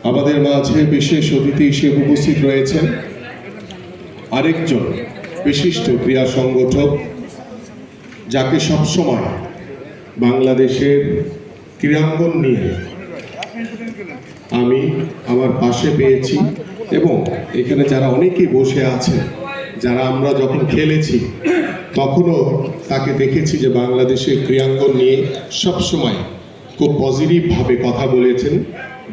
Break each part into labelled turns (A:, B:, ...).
A: আমাদের মাঝে বিশেষ অতিথি হিসেবে উপস্থিত রয়েছেন আরেকজন বিশিষ্ট ক্রীড়া সংগঠক, যাকে সবসময় বাংলাদেশের ক্রীড়াঙ্গন নিয়ে আমি আমার পাশে পেয়েছি এবং এখানে যারা অনেকেই বসে আছেন, যারা আমরা যখন খেলেছি তখনও তাকে দেখেছি যে বাংলাদেশের ক্রীড়াঙ্গন নিয়ে সবসময় খুব পজিটিভভাবে কথা বলেছেন।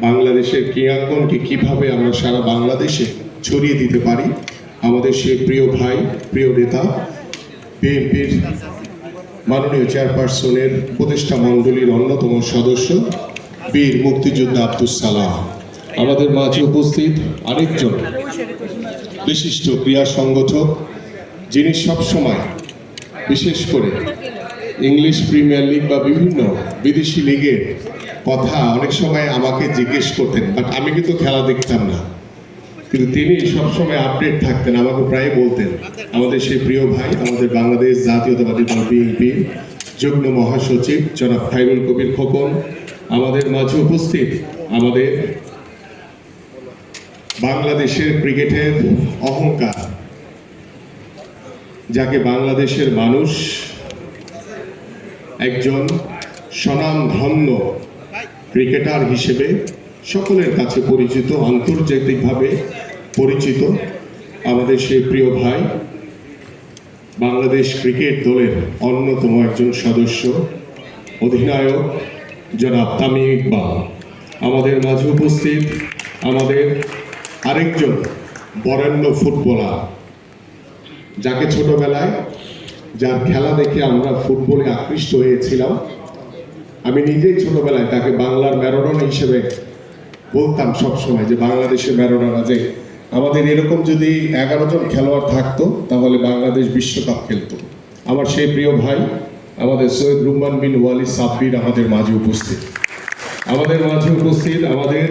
A: বাংলাদেশের ক্রীড়াঙ্গনকে কিভাবে আমরা সারা বাংলাদেশে ছড়িয়ে দিতে পারি। আমাদের সেই প্রিয় ভাই, প্রিয় নেতা, বিএনপির মাননীয় চেয়ারপারসনের উপদেষ্টা মণ্ডলীর অন্যতম সদস্য বীর মুক্তিযোদ্ধা আব্দুস সালাম। আমাদের মাঝে উপস্থিত আরেকজন বিশিষ্ট ক্রীড়া সংগঠক, যিনি সবসময় বিশেষ করে ইংলিশ প্রিমিয়ার লিগ বা বিভিন্ন বিদেশি লিগের কথা অনেক সময় আমাকে জিজ্ঞেস করতেন, বাট আমি কিন্তু খেলা দেখতাম না, কিন্তু তিনি সবসময় আপডেট থাকতেন, আমাকে প্রায় বলতেন। আমাদের সেই প্রিয় ভাই, আমাদের বাংলাদেশ জাতীয়তাবাদী দল বিএনপির যুগ্ম মহাসচিব জনাব খায়রুল কবির খোকন। আমাদের মাঝে উপস্থিত আমাদের বাংলাদেশের ক্রিকেটের অহংকার, যাকে বাংলাদেশের মানুষ একজন স্বনামধন্য ক্রিকেটার হিসেবে সকলের কাছে পরিচিত, আন্তর্জাতিকভাবে পরিচিত, আমাদের সেই প্রিয় ভাই, বাংলাদেশ ক্রিকেট দলের অন্যতম একজন সদস্য, অধিনায়ক জনাব তামিম ইকবাল। আমাদের মাঝে উপস্থিত আমাদের আরেকজন বরেণ্য ফুটবলার, যাকে ছোটবেলায় যার খেলা দেখে আমরা ফুটবলে আকৃষ্ট হয়েছিলাম। আমি নিজেই ছোটবেলায় তাকে বাংলার ম্যারাডোনা হিসেবে বলতাম সবসময়, যে বাংলাদেশের ম্যারাডোনা, যে আমাদের এরকম যদি 11 জন খেলোয়াড় থাকতো তাহলে বাংলাদেশ বিশ্বকাপ খেলতো। আমার সেই প্রিয় ভাই আমাদের সৈয়দ রুম্মান বিন ওয়ালি সাব্বির আমাদের মাঝে উপস্থিত। আমাদের মাঝে উপস্থিত আমাদের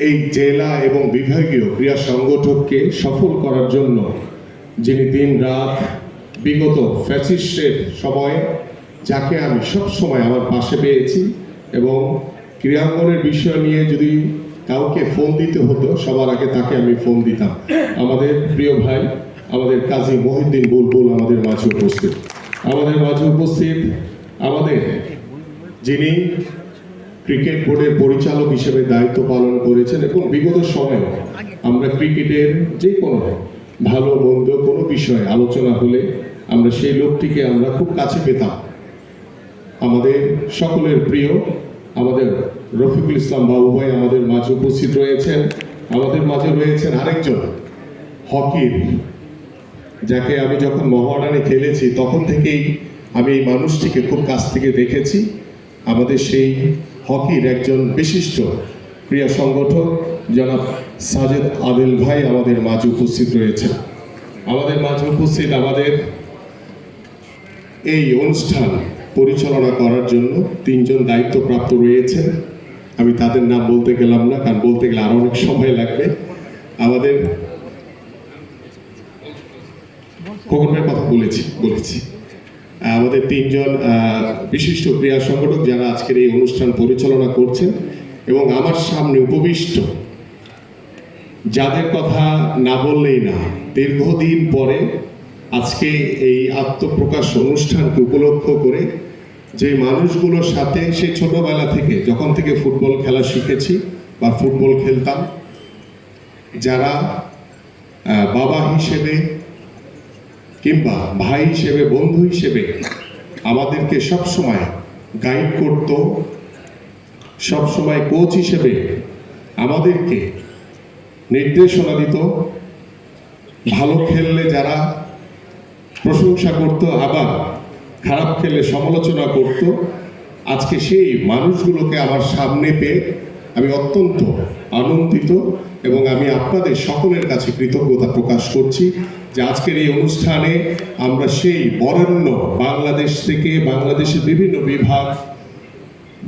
A: এই জেলা এবং বিভাগীয় ক্রীড়া সংগঠককে সফল করার জন্য যিনি দিন রাত বিগত ফ্যাসিস্টের সময়ে, যাকে আমি সব সময় আমার পাশে পেয়েছি, এবং ক্রীড়াঙ্গনের বিষয় নিয়ে যদি কাউকে ফোন দিতে হতো সবার আগে তাকে আমি ফোন দিতাম। আমাদের প্রিয় ভাই আমাদের কাজী মহিউদ্দিন বুলবুল আমাদের মাঝে উপস্থিত। আমাদের মাঝে উপস্থিত আমাদের যিনি ক্রিকেট বোর্ডের পরিচালক হিসেবে দায়িত্ব পালন করেছেন, এবং বিগত সময়ে আমরা ক্রিকেটের যে কোনো ভালো মন্দ কোনো বিষয়ে আলোচনা হলে আমরা সেই লোকটিকে আমরা খুব কাছে পেতাম। আমাদের সকলের প্রিয় আমাদের রফিকুল ইসলাম বাবু ভাই আমাদের মাঝে উপস্থিত রয়েছেন। আমাদের মাঝে রয়েছেন আরেকজন হকির, যাকে আমি যখন মহারানে খেলেছি তখন থেকেই আমি এই মানুষটিকে খুব কাছ থেকে দেখেছি। আমাদের সেই হকির একজন বিশিষ্ট ক্রীড়া সংগঠক জনাব সাজেদ আদিল ভাই আমাদের মাঝে উপস্থিত রয়েছেন। আমাদের মাঝে উপস্থিত আমাদের এই অনুষ্ঠান পরিচালনা করার জন্য 3 জন দায়িত্বপ্রাপ্ত রয়েছেন। আমি তাদের নাম বলতে গেলাম না, কারণ বলতে গেলে আরো অনেক সময় লাগবে। আমাদের খোকনের কথা বলেছি আমাদের 3 জন বিশিষ্ট ক্রীড়া সংগঠক যারা আজকের এই অনুষ্ঠান পরিচালনা করছেন, এবং আমার সামনে উপবিষ্ট যাদের কথা না বললেই না, দীর্ঘদিন পরে আজকে এই আত্মপ্রকাশ অনুষ্ঠানকে উপলক্ষ করে যে মানুষগুলোর সাথে সেই ছোটবেলা থেকে, যখন থেকে ফুটবল খেলা শিখেছি বা ফুটবল খেলতাম, যারা বাবা হিসেবে কিংবা ভাই হিসেবে, বন্ধু হিসেবে আমাদেরকে সবসময় গাইড করত, সবসময় কোচ হিসেবে আমাদেরকে নির্দেশনা দিত, ভালো খেললে যারা প্রশংসা করত, আবার খারাপ খেললে সমালোচনা করত। আজকে সেই মানুষগুলোকে আমার সামনে পেয়ে আমি অত্যন্ত আনন্দিত, এবং আমি আপনাদের সকলের কাছে কৃতজ্ঞতা প্রকাশ করছি যে আজকের এই অনুষ্ঠানে আমরা সেই বরেণ্য বাংলাদেশ থেকে, বাংলাদেশের বিভিন্ন বিভাগ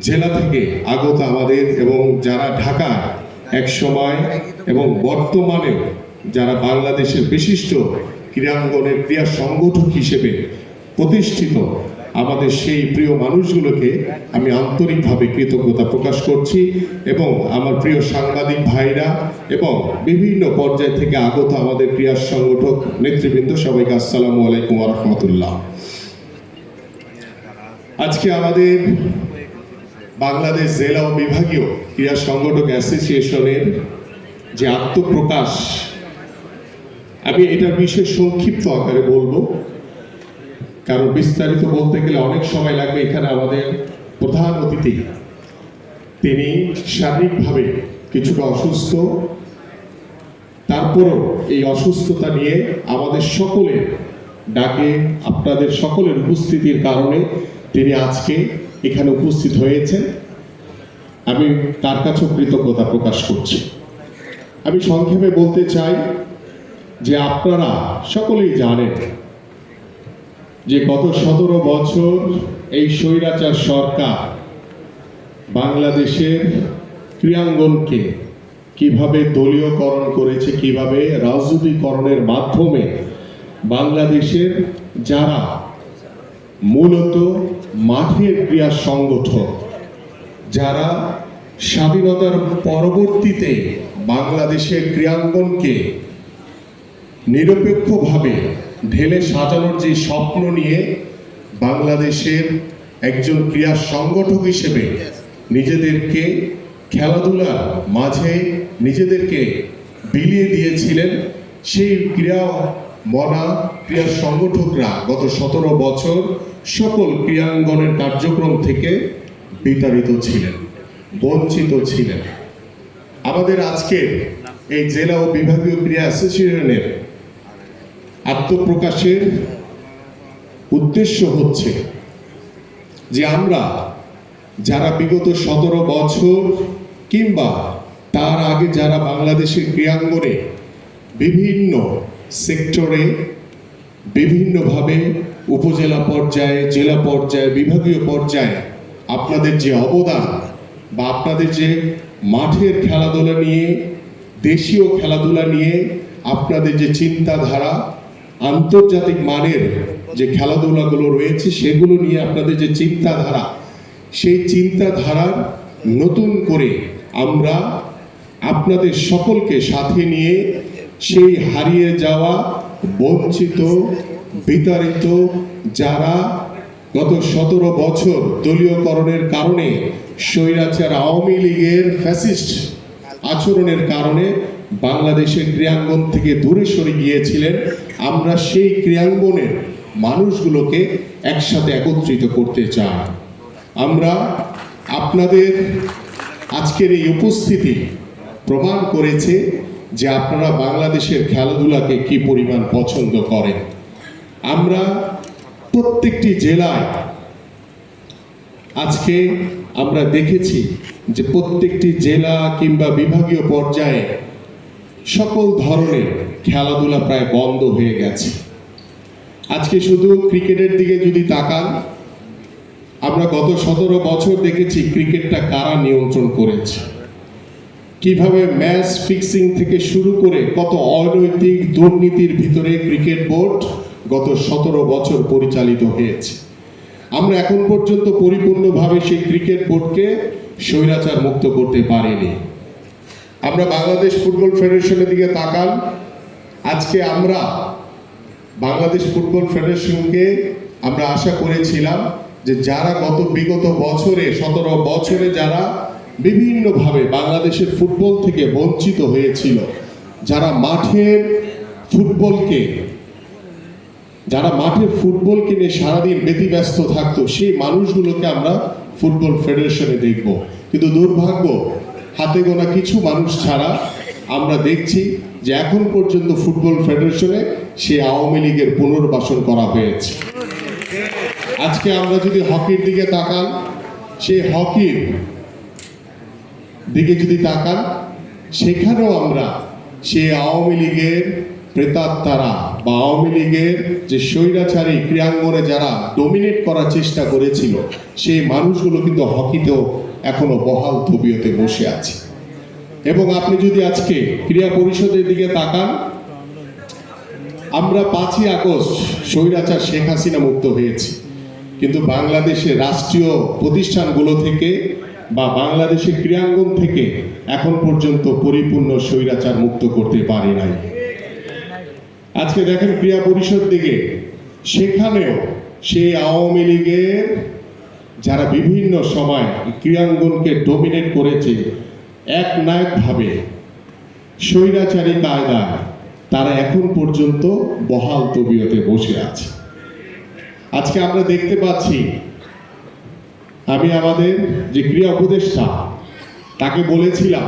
A: জেলা থেকে আগত আমাদের, এবং যারা ঢাকা এক সময় এবং বর্তমানে যারা বাংলাদেশের বিশিষ্ট ক্রীড়াঙ্গনের ক্রীড়া সংগঠক হিসেবে প্রতিষ্ঠিত আমাদের সেই প্রিয় মানুষগুলোকে আমি আন্তরিকভাবে কৃতজ্ঞতা প্রকাশ করছি এবং আমার প্রিয় সাংবাদিক ভাইরা এবং বিভিন্ন পর্যায় থেকে আগত আমাদের ক্রীড়া সংগঠক নেতৃবৃন্দ, সবাইকে আসসালামু আলাইকুম ওয়া রাহমাতুল্লাহ। আজকে আমাদের বাংলাদেশ জেলা ও বিভাগীয় ক্রীড়া সংগঠক অ্যাসোসিয়েশনের যে আত্মপ্রকাশ, আমি এটার বিষয়ে সংক্ষিপ্ত আকারে বলবো, কারণ বিস্তারিত বলতে গেলে অনেক সময় লাগবে। এখানে আমাদের প্রধান অতিথি, তিনি শারীরিকভাবে কিছুটা অসুস্থ, তারপরও এই অসুস্থতা নিয়ে আমাদের সকলের ডাকে, আপনাদের সকলের উপস্থিতির কারণে তিনি আজকে এখানে উপস্থিত হয়েছেন। আমি তার কাছেও কৃতজ্ঞতা প্রকাশ করছি। আমি সংক্ষেপে বলতে চাই যে আপনারা সকলেই জানেন যে গত 17 বছর এই স্বৈরাচার সরকার বাংলাদেশের ক্রীড়াঙ্গনকে কিভাবে দলীয়করণ করেছে, কিভাবে রাজনীতিকরণের মাধ্যমে বাংলাদেশের যারা মূলত মাঠের ক্রীড়া সংগঠক, যারা স্বাধীনতার পরবর্তীতে বাংলাদেশের ক্রীড়াঙ্গনকে নিরপেক্ষভাবে ঢেলে সাজানোর যে স্বপ্ন নিয়ে বাংলাদেশের একজন ক্রীড়া সংগঠক হিসেবে নিজেদেরকে খেলাধুলার মাঝে নিজেদেরকে বিলিয়ে দিয়েছিলেন, সেই ক্রীড়া সংগঠকরা গত 17 বছর সকল ক্রীড়াঙ্গনের কার্যক্রম থেকে বিতাড়িত ছিলেন, বঞ্চিত ছিলেন। আমাদের আজকের এই জেলা ও বিভাগীয় ক্রীড়া অ্যাসোসিয়েশনের আত্মপ্রকাশের উদ্দেশ্য হচ্ছে যে আমরা যারা বিগত 17 বছর কিংবা তার আগে যারা বাংলাদেশের ক্রীড়াঙ্গনে বিভিন্ন সেক্টরে বিভিন্নভাবে উপজেলা পর্যায়ে, জেলা পর্যায়ে, বিভাগীয় পর্যায়ে আপনাদের যে অবদান বা আপনাদের যে মাঠের খেলাধুলা নিয়ে, দেশীয় খেলাধুলা নিয়ে আপনাদের যে চিন্তাধারা, আন্তর্জাতিক মানের যে খেলাধুলাগুলো রয়েছে সেগুলো নিয়ে আপনাদের যে চিন্তাধারা, সেই চিন্তাধারার নতুন করে আমরা আপনাদের সকলকে সাথে নিয়ে সেই হারিয়ে যাওয়া, বঞ্চিত, বিতাড়িত, যারা গত 17 বছর দলীয়করণের কারণে স্বৈরাচার আওয়ামী লীগের ফ্যাসিস্ট আচরণের কারণে বাংলাদেশের ক্রীড়াঙ্গন থেকে দূরে সরে গিয়েছিলেন, আমরা সেই ক্রীড়াঙ্গনের মানুষগুলোকে একসাথে একত্রিত করতে চাই। আমরা আপনাদের আজকের এই উপস্থিতি প্রমাণ করেছে যে আপনারা বাংলাদেশের খেলাধুলাকে কি পরিমাণ পছন্দ করেন। আমরা প্রত্যেকটি জেলায় আজকে আমরা দেখেছি যে প্রত্যেকটি জেলা কিংবা বিভাগীয় পর্যায়ে সকল ধরনের খেলাধুলা প্রায় বন্ধ হয়ে গেছে। আজকে শুধু ক্রিকেটের দিকে যদি তাকান, আমরা গত 17 বছর দেখেছি ক্রিকেটটা কারা নিয়ন্ত্রণ করেছে, কিভাবে ম্যাচ ফিক্সিং থেকে শুরু করে কত অনৈতিক দুর্নীতির ভিতরে ক্রিকেট বোর্ড গত 17 বছর পরিচালিত হয়েছে। আমরা এখন পর্যন্ত পরিপূর্ণভাবে সেই ক্রিকেট বোর্ডকে স্বৈরাচার মুক্ত করতে পারিনি। আমরা বাংলাদেশ ফুটবল ফেডারেশনের দিকে তাকান, আজকে আমরা বাংলাদেশ ফুটবল ফেডারেশনকে আমরা আশা করেছিলাম যে যারা বিগত বছরে 17 বছরে যারা বিভিন্নভাবে বাংলাদেশের ফুটবল থেকে বঞ্চিত হয়েছিল, যারা মাঠের ফুটবলকে নিয়ে সারাদিন ব্যতিব্যস্ত থাকতো, সেই মানুষগুলোকে আমরা ফুটবল ফেডারেশনে দেখব। কিন্তু দুর্ভাগ্য, হাতে গোনা কিছু মানুষ ছাড়া আমরা দেখছি যে এখন পর্যন্ত ফুটবল ফেডারেশনে সেই আওয়ামী লীগের পুনর্বাসন করা হয়েছে। আজকে আমরা যদি হকির দিকে তাকান, সেই হকির দিকে যদি তাকান, সেখানেও আমরা সেই আওয়ামী লীগের প্রেতাত্মারা বা আওয়ামী লীগের যে স্বৈরাচারী ক্রীড়াঙ্গনে যারা ডমিনেট করার চেষ্টা করেছিল, সেই মানুষগুলো কিন্তু হকিতেও এখনো বহাল তবিয়তে বসে আছে। এবং আপনি যদি আজকে ক্রীড়া পরিষদের দিকে তাকান, আমরা 5ই আগস্ট স্বৈরাচার শেখ হাসিনা মুক্ত হয়েছি, কিন্তু বাংলাদেশের রাষ্ট্রীয় প্রতিষ্ঠানগুলো থেকে বা বাংলাদেশের ক্রীড়াঙ্গন থেকে এখন পর্যন্ত পরিপূর্ণ স্বৈরাচার মুক্ত করতে পারে নাই। আজকে দেখেন ক্রীড়া পরিষদ দিকে, সেখানেও সেই আওয়ামী লীগের যারা বিভিন্ন সময় ক্রীড়াঙ্গনকে ডমিনেট করেছে একনায়কভাবে স্বৈরাচারী কায়দায়, তারা এখন পর্যন্ত বহাল তবিয়তে বসে আছে। আজকে আমরা দেখতে পাচ্ছি, আমি আমাদের যে ক্রীড়া উপদেষ্টা তাকে বলেছিলাম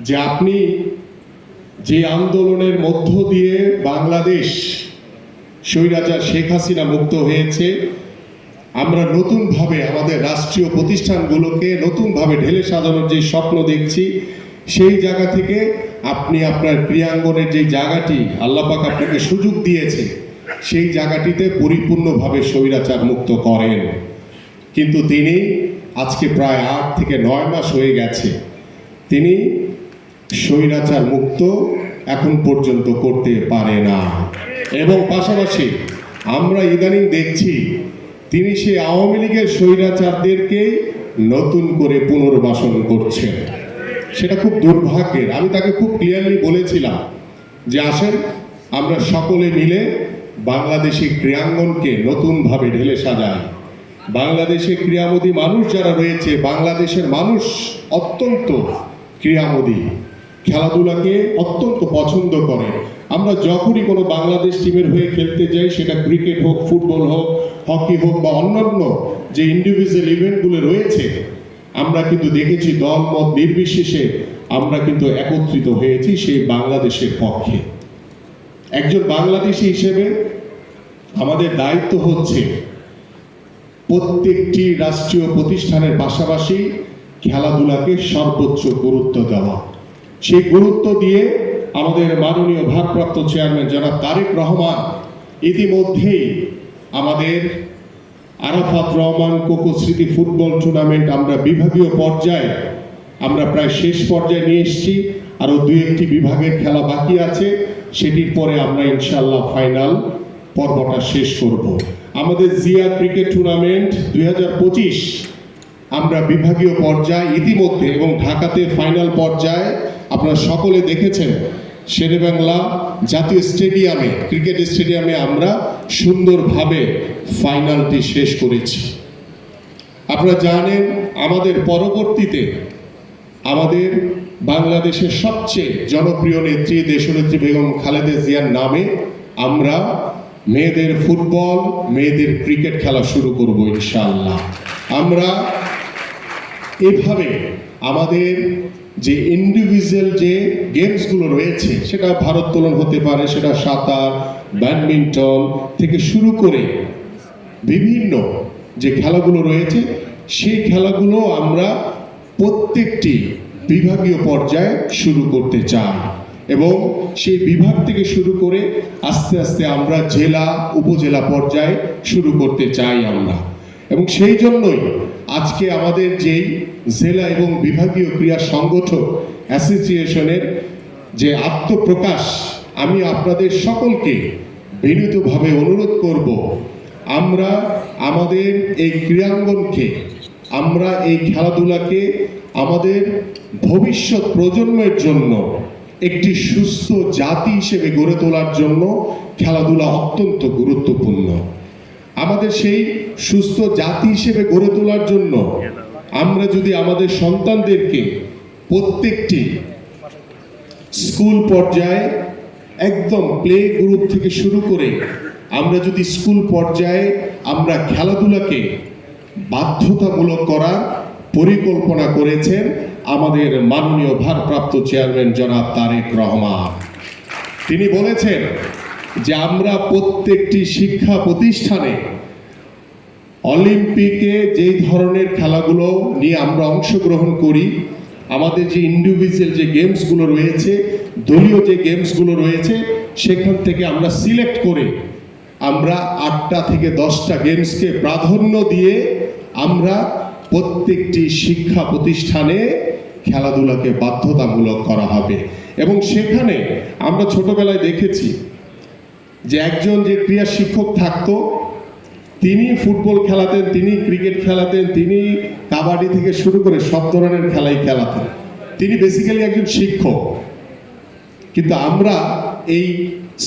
A: যে আপনি যে আন্দোলনের মধ্য দিয়ে বাংলাদেশ স্বৈরাচার শেখ হাসিনা মুক্ত হয়েছে, আমরা নতুনভাবে আমাদের রাষ্ট্রীয় প্রতিষ্ঠানগুলোকে নতুনভাবে ঢেলে সাজানোর যে স্বপ্ন দেখছি, সেই জায়গা থেকে আপনি আপনার ক্রীড়াঙ্গনের যে জায়গাটি আল্লাহ পাক আপনাকে সুযোগ দিয়েছে, সেই জায়গাটিতে পরিপূর্ণভাবে স্বৈরাচার মুক্ত করেন। কিন্তু তিনি আজকে প্রায় 8 থেকে 9 মাস হয়ে গেছে, তিনি স্বৈরাচার মুক্ত এখন পর্যন্ত করতে পারে না। এবং পাশাপাশি আমরা ইদানিং দেখছি তিনি সেই আওয়ামী লীগের স্বৈরাচারদেরকে নতুন করে পুনর্বাসন করছেন। সেটা খুব দুর্ভাগ্যের। আমি তাকে খুব ক্লিয়ারলি বলেছিলাম যে আসেন আমরা সকলে মিলে বাংলাদেশি ক্রীড়াঙ্গনকে নতুনভাবে ঢেলে সাজাই। বাংলাদেশে ক্রীড়ামোদী মানুষ যারা রয়েছে, বাংলাদেশের মানুষ অত্যন্ত ক্রীড়ামোদী, খেলাধুলাকে অত্যন্ত পছন্দ করে। আমরা যখনই কোনো বাংলাদেশ টিমের হয়ে খেলতে যাই, সেটা ক্রিকেট হোক, ফুটবল হোক, হকি হোক বা অন্যান্য যে ইন্ডিভিজুয়াল ইভেন্টগুলো রয়েছে, আমরা কিন্তু দেখেছি দল মত নির্বিশেষে আমরা কিন্তু একত্রিত হয়েছি সেই বাংলাদেশের পক্ষে। একজন বাংলাদেশি হিসেবে আমাদের দায়িত্ব হচ্ছে প্রত্যেকটি রাষ্ট্রীয় প্রতিষ্ঠানের পাশাপাশি খেলাধুলাকে সর্বোচ্চ গুরুত্ব দেওয়া। সেই গুরুত্ব দিয়ে আমাদের মাননীয় ভারপ্রাপ্ত চেয়ারম্যান জনাব তারেক রহমান ইতিমধ্যেই আমাদের আরাফাত রহমান কোকো স্মৃতি ফুটবল টুর্নামেন্ট আমরা বিভাগীয় পর্যায়ে আমরা প্রায় শেষ পর্যায়ে নিয়ে এসেছি। আরও 2-1টি বিভাগের খেলা বাকি আছে, সেটির পরে আমরা ইনশাল্লাহ ফাইনাল পর্বটা শেষ করব। আমাদের জিয়া ক্রিকেট টুর্নামেন্ট 2025 আমরা বিভাগীয় পর্যায়ে ইতিমধ্যে এবং ঢাকাতে ফাইনাল পর্যায়ে আপনারা সকলে দেখেছেন, শেরেবাংলা জাতীয় স্টেডিয়ামে, ক্রিকেট স্টেডিয়ামে আমরা সুন্দরভাবে ফাইনালটি শেষ করেছি। আপনারা জানেন আমাদের পরবর্তীতে আমাদের বাংলাদেশের সবচেয়ে জনপ্রিয় নেত্রী দেশনেত্রী বেগম খালেদা জিয়ার নামে আমরা মেয়েদের ফুটবল, মেয়েদের ক্রিকেট খেলা শুরু করব ইনশাআল্লাহ। আমরা এভাবে আমাদের যে ইন্ডিভিজুয়াল যে গেমসগুলো রয়েছে, সেটা ভারোত্তোলন হতে পারে, সেটা সাঁতার, ব্যাডমিন্টন থেকে শুরু করে বিভিন্ন যে খেলাগুলো রয়েছে, সেই খেলাগুলো আমরা প্রত্যেকটি বিভাগীয় পর্যায়ে শুরু করতে চাই এবং সেই বিভাগ থেকে শুরু করে আস্তে আস্তে আমরা জেলা উপজেলা পর্যায়ে শুরু করতে চাই আমরা। এবং সেই জন্যই আজকে আমাদের যেই জেলা এবং বিভাগীয় ক্রীড়া সংগঠক অ্যাসোসিয়েশনের যে আত্মপ্রকাশ, আমি আপনাদের সকলকে বিনীতভাবে অনুরোধ করব, আমরা আমাদের এই ক্রীড়াঙ্গনকে, আমরা এই খেলাধুলাকে আমাদের ভবিষ্যৎ প্রজন্মের জন্য একটি সুস্থ জাতি হিসেবে গড়ে তোলার জন্য খেলাধুলা অত্যন্ত গুরুত্বপূর্ণ। আমাদের সেই সুস্থ জাতি হিসেবে গড়ে তোলার জন্য আমরা যদি আমাদের সন্তানদেরকে প্রত্যেকটি স্কুল পর্যায়ে একদম প্লে গ্রুপ থেকে শুরু করে আমরা যদি স্কুল পর্যায়ে আমরা খেলাধুলাকে বাধ্যতামূলক করার পরিকল্পনা করেছেন আমাদের মাননীয় ভারপ্রাপ্ত চেয়ারম্যান জনাব তারেক রহমান। তিনি বলেছেন যে আমরা প্রত্যেকটি শিক্ষা প্রতিষ্ঠানে অলিম্পিকে যেই ধরনের খেলাগুলো নিয়ে আমরা অংশগ্রহণ করি, আমাদের যে ইন্ডিভিজুয়াল যে গেমসগুলো রয়েছে, দলীয় যে গেমসগুলো রয়েছে, সেখান থেকে আমরা সিলেক্ট করে আমরা 8টা থেকে 10টা গেমসকে প্রাধান্য দিয়ে আমরা প্রত্যেকটি শিক্ষা প্রতিষ্ঠানে খেলাধুলাকে বাধ্যতামূলক করা হবে। এবং সেখানে আমরা ছোটবেলায় দেখেছি যে একজন যে ক্রীড়া শিক্ষক থাকতো, তিনি ফুটবল খেলাতেন, তিনি ক্রিকেট খেলাতেন, তিনি কাবাডি থেকে শুরু করে সব ধরনের খেলাই খেলাতেন। তিনি বেসিক্যালি একজন শিক্ষক। কিন্তু আমরা এই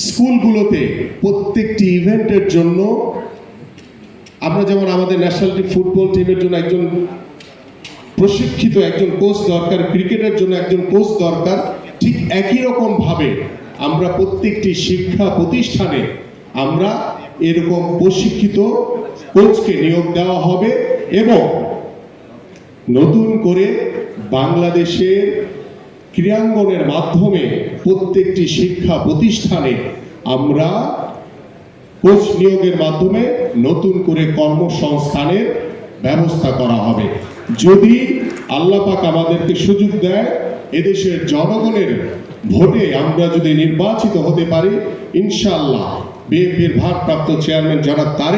A: স্কুলগুলোতে প্রত্যেকটি ইভেন্টের জন্য, আমরা যেমন আমাদের ন্যাশনাল ফুটবল টিমের জন্য একজন প্রশিক্ষিত একজন কোচ দরকার, ক্রিকেটের জন্য একজন কোচ দরকার, ঠিক একই রকম ভাবে আমরা প্রত্যেকটি শিক্ষা প্রতিষ্ঠানে আমরা এরকম প্রশিক্ষিত কোচকে নিয়োগ দেওয়া হবে এবং নতুন করে বাংলাদেশের ক্রীড়াঙ্গনের মাধ্যমে প্রত্যেকটি শিক্ষা প্রতিষ্ঠানে আমরা কোচ নিয়োগের মাধ্যমে নতুন করে কর্মসংস্থানের ব্যবস্থা করা হবে। যদি আল্লাহ পাক আমাদেরকে সুযোগ দেয়, এদেশের জনগণের ভোটে আমরা যদি নির্বাচিত হতে পারি, ইনশাআল্লাহ বিএনপির ভারপ্রাপ্ত চেয়ারম্যান জনাব তারেক